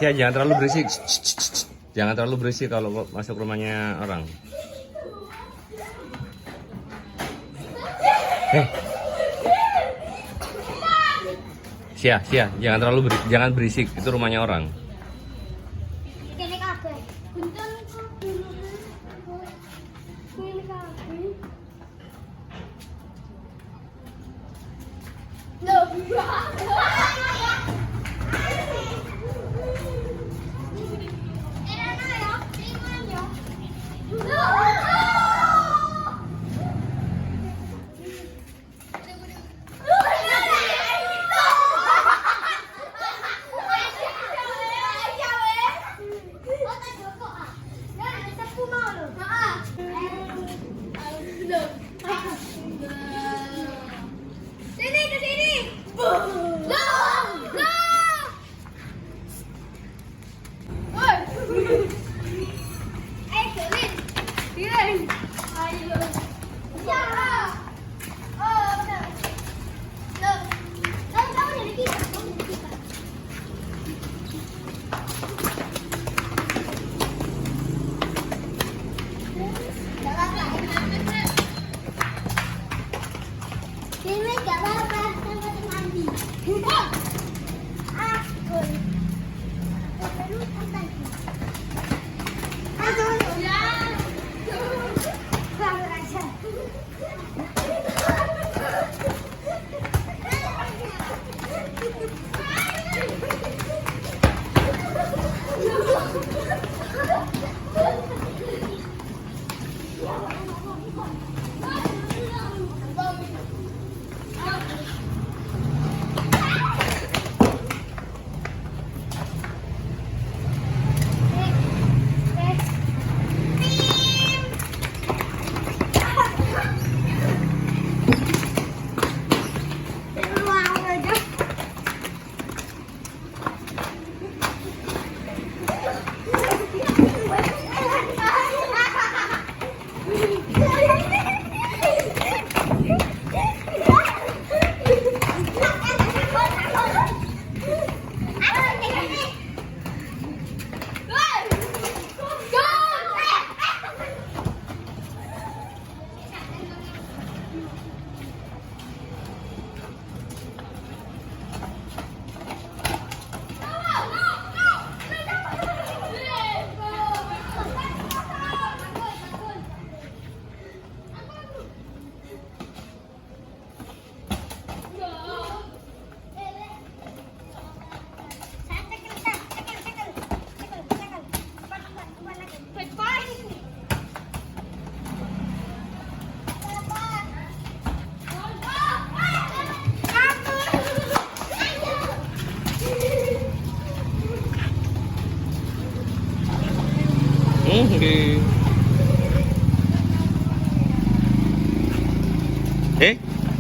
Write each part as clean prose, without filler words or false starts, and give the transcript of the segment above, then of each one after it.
Sia, jangan terlalu berisik. Jangan terlalu berisik kalau masuk rumahnya orang. Sia, jangan berisik. Itu rumahnya orang.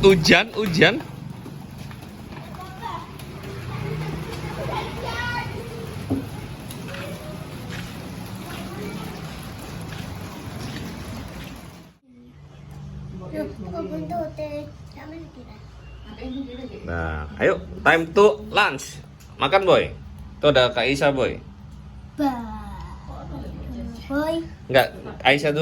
Hujan. Nah, ayo time to lunch. Makan, Boy. Tuh ada Kak Isa, Boy. Boy. Enggak, Aisyah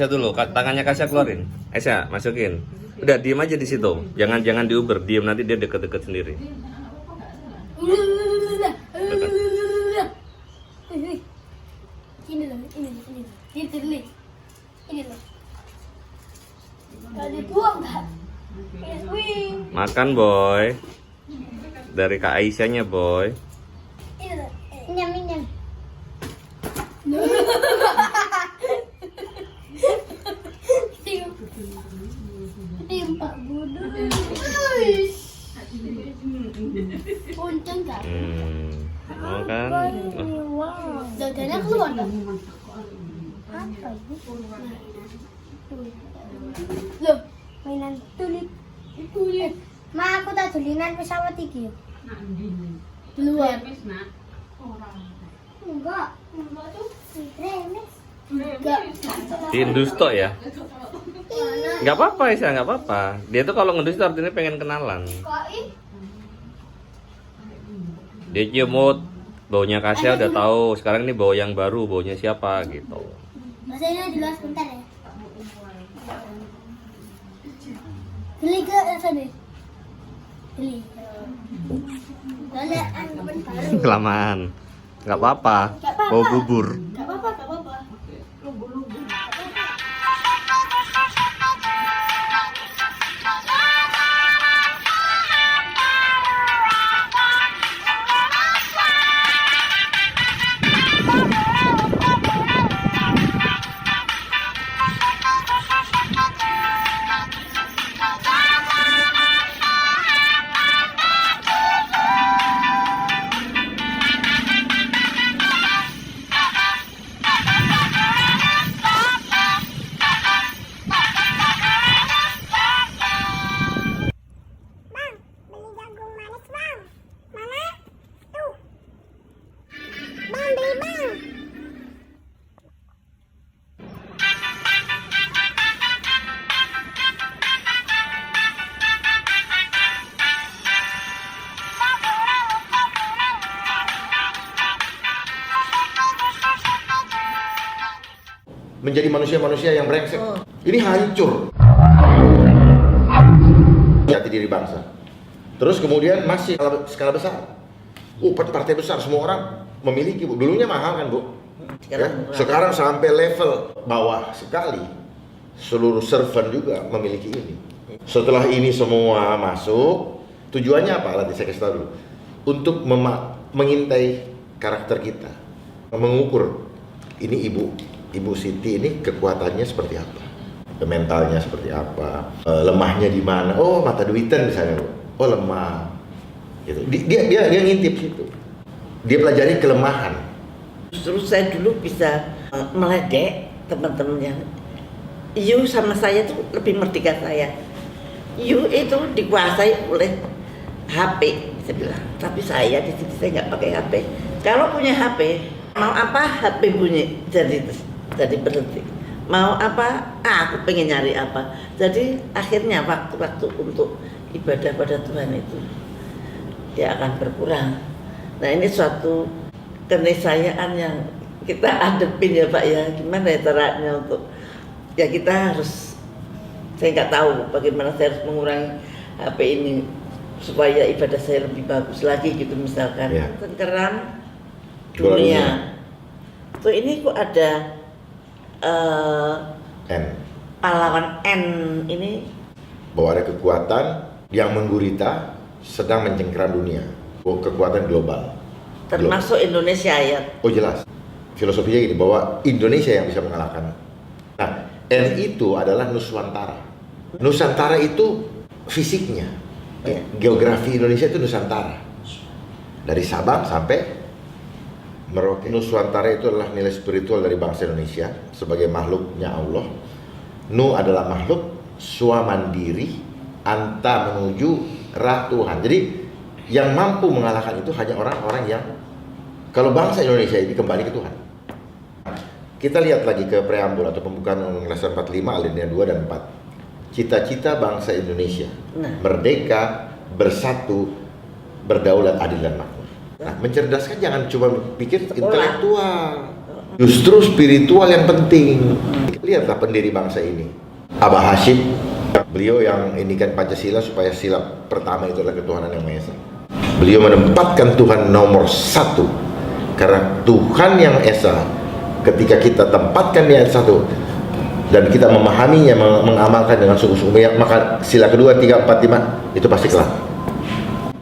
dulu. Tangannya Kasya keluarin. Aisyah, masukin. Udah diem aja di situ. Jangan diuber, diem nanti dia deket-deket sendiri. Ini loh. Ini loh. Kalau dibuang, Kak. Makan boy. Dari Kak Aisyahnya boy. Nyam. Pak Budu. Untung gak? Mau kan? Wow. Jajannya keluar dah. Apa ini? Loh, mainan tulip. Ma, aku tak tulinan pesawat iki. Keluar. Enggak tuh. Remes. Enggak. Diindus tok ya? Nggak apa-apa Aisyah, nggak apa-apa. Dia tuh kalau ngedus tuh artinya pengen kenalan. Dia cium mood, baunya Kasya udah tahu. Sekarang ini bau yang baru, baunya siapa gitu. Bahasanya jelas bentar ya. Beli ke sana. Beli. Soalnya teman baru. Kelamaan. Nggak apa-apa. Bau bubur. Gak apa-apa. Menjadi manusia-manusia yang brengsek. Ini hancur jati diri bangsa. Terus kemudian masih skala besar. Partai besar semua orang memiliki. Dulunya mahal kan Bu? Sekarang sampai level bawah sekali. Seluruh servant juga memiliki ini. Setelah ini semua masuk, tujuannya apa? Nanti saya kasih tahu dulu. Untuk mengintai karakter kita, mengukur ini Ibu Siti ini kekuatannya seperti apa, mentalnya seperti apa, lemahnya di mana. Oh, mata duitan misalnya, oh lemah. Gitu. Dia ngintip situ. Dia pelajari kelemahan. Justru saya dulu bisa meledek teman-temannya. You sama saya tuh lebih merdeka saya. You itu dikuasai oleh HP, saya bilang. Tapi saya di sini saya nggak pakai HP. Kalau punya HP, mau apa HP bunyi jadi berhenti. Mau apa? Aku pengen nyari apa. Jadi akhirnya waktu-waktu untuk ibadah pada Tuhan itu dia akan berkurang. Nah ini suatu keniscayaan yang kita hadapin ya Pak ya. Gimana ya caranya untuk ya kita harus, saya nggak tahu bagaimana saya harus mengurangi HP ini supaya ibadah saya lebih bagus lagi gitu misalkan. Ya. Tengkeram dunia. Tuh ini kok ada N. pahlawan N ini Bahwa ada kekuatan yang menggurita sedang mencengkeram dunia. Kekuatan global. termasuk Indonesia ya. Oh jelas. Filosofinya gini, bahwa Indonesia yang bisa mengalahkan. Nah, N itu adalah Nuswantara. Nusantara itu fisiknya. Geografi Indonesia itu Nusantara. Dari Sabang sampai Merauke. Nuswantara itu adalah nilai spiritual dari bangsa Indonesia sebagai makhluknya Allah. Nu adalah makhluk swamandiri, anta menuju rah Tuhan. Jadi yang mampu mengalahkan itu hanya orang-orang yang, kalau bangsa Indonesia ini kembali ke Tuhan. Kita lihat lagi ke preambul atau pembukaan Undang-Undang 45 alinea 2 dan 4. Cita-cita bangsa Indonesia merdeka, bersatu, berdaulat, adil dan makmur. Nah, mencerdaskan jangan cuma pikir intelektual, justru spiritual yang penting. Lihatlah pendiri bangsa ini, Abah Hashim. Beliau yang indikan Pancasila supaya sila pertama itu adalah ketuhanan yang Maha Esa. Beliau menempatkan Tuhan nomor 1 karena Tuhan yang Esa, ketika kita tempatkan di ayat 1, dan kita memahaminya, mengamalkan dengan sungguh-sungguh, maka sila kedua, 3, 4, 5 itu pasti kelar.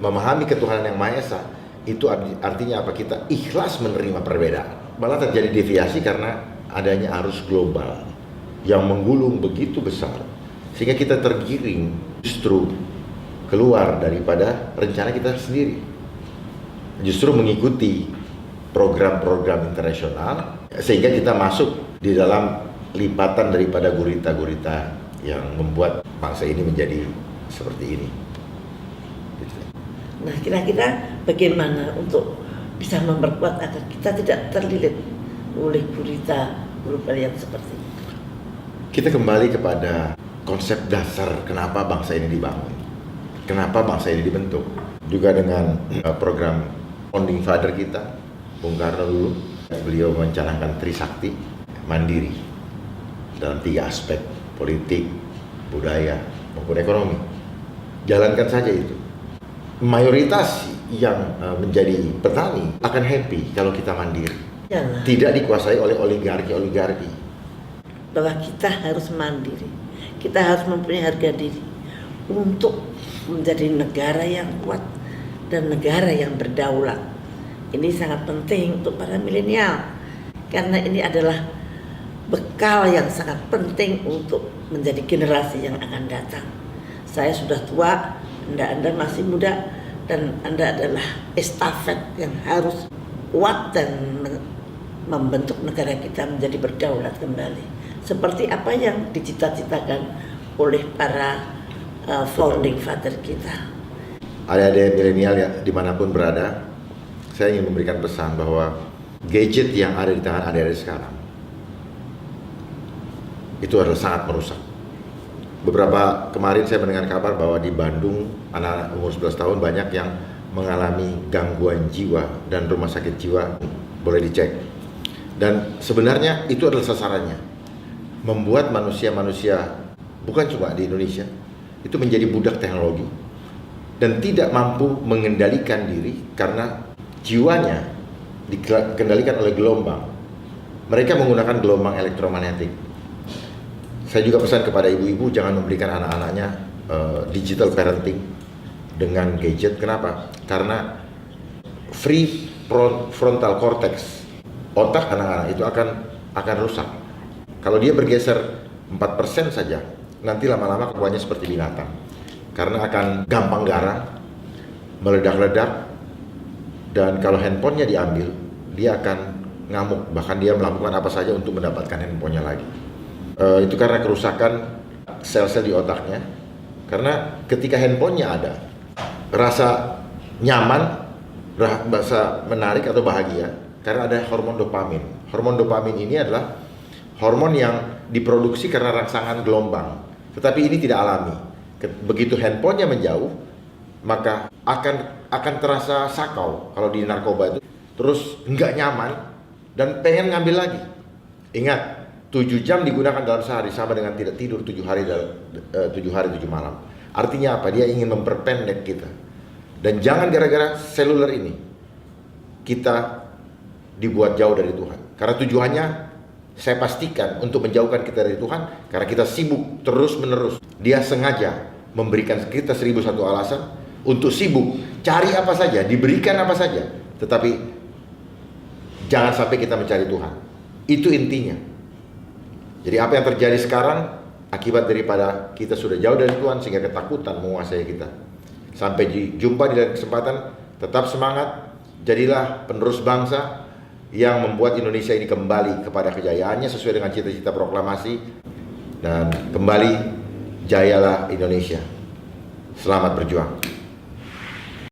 Memahami ketuhanan yang Maha Esa itu artinya apa? Kita ikhlas menerima perbedaan. Malah terjadi deviasi karena adanya arus global yang menggulung begitu besar, sehingga kita tergiring justru keluar daripada rencana kita sendiri, justru mengikuti program-program internasional, sehingga kita masuk di dalam lipatan daripada gurita-gurita yang membuat bangsa ini menjadi seperti ini. Nah, kira-kira bagaimana untuk bisa memperkuat agar kita tidak terlilit oleh gurita global yang seperti ini? Kita kembali kepada konsep dasar kenapa bangsa ini dibangun, kenapa bangsa ini dibentuk. Juga dengan program founding father kita, Bung Karno dulu, beliau mencanangkan Trisakti, mandiri dalam 3 aspek, politik, budaya, maupun ekonomi. Jalankan saja itu. Mayoritas yang menjadi petani akan happy kalau kita mandiri, Yalah. tidak dikuasai oleh oligarki. Bahwa kita harus mandiri, kita harus mempunyai harga diri untuk menjadi negara yang kuat dan negara yang berdaulat. Ini sangat penting untuk para milenial, karena ini adalah bekal yang sangat penting untuk menjadi generasi yang akan datang. Saya sudah tua, Anda masih muda, dan Anda adalah estafet yang harus kuat dan membentuk negara kita menjadi berdaulat kembali. Seperti apa yang dicita-citakan oleh para founding father kita. Adik-adik milenial ya, dimanapun berada, saya ingin memberikan pesan bahwa gadget yang ada di tangan adik-adik sekarang itu adalah sangat merusak. Beberapa kemarin saya mendengar kabar bahwa di Bandung anak-anak umur 11 tahun banyak yang mengalami gangguan jiwa dan rumah sakit jiwa, boleh dicek. Dan sebenarnya itu adalah sasarannya, membuat manusia-manusia bukan cuma di Indonesia itu menjadi budak teknologi dan tidak mampu mengendalikan diri karena jiwanya dikendalikan oleh gelombang. Mereka menggunakan gelombang elektromagnetik. Saya juga pesan kepada ibu-ibu jangan memberikan anak-anaknya digital parenting dengan gadget. Kenapa? Karena free frontal cortex, otak anak-anak itu akan rusak. Kalau dia bergeser 4% saja, nanti lama-lama kelakuannya seperti binatang. Karena akan gampang garang, meledak-ledak, dan kalau handphonenya diambil, dia akan ngamuk. Bahkan dia melakukan apa saja untuk mendapatkan handphonenya lagi. Itu karena kerusakan sel-sel di otaknya. Karena ketika handphonenya ada, rasa nyaman, rasa menarik atau bahagia, karena ada hormon dopamin. Hormon dopamin ini adalah hormon yang diproduksi karena rangsangan gelombang. Tetapi ini tidak alami. Begitu handphonenya menjauh, maka akan terasa sakau kalau di narkoba itu. Terus nggak nyaman dan pengen ngambil lagi. Ingat, 7 jam digunakan dalam sehari sama dengan tidak tidur 7 hari 7 malam. Artinya apa? Dia ingin memperpendek kita. Dan jangan gara-gara seluler ini kita dibuat jauh dari Tuhan. Karena tujuannya saya pastikan untuk menjauhkan kita dari Tuhan, karena kita sibuk terus-menerus. Dia sengaja memberikan kita 1001 alasan untuk sibuk, cari apa saja, diberikan apa saja, tetapi jangan sampai kita mencari Tuhan. Itu intinya. Jadi apa yang terjadi sekarang akibat daripada kita sudah jauh dari Tuhan sehingga ketakutan menguasai kita. Sampai jumpa di lain kesempatan, tetap semangat, jadilah penerus bangsa yang membuat Indonesia ini kembali kepada kejayaannya sesuai dengan cita-cita proklamasi, dan kembali jayalah Indonesia. Selamat berjuang.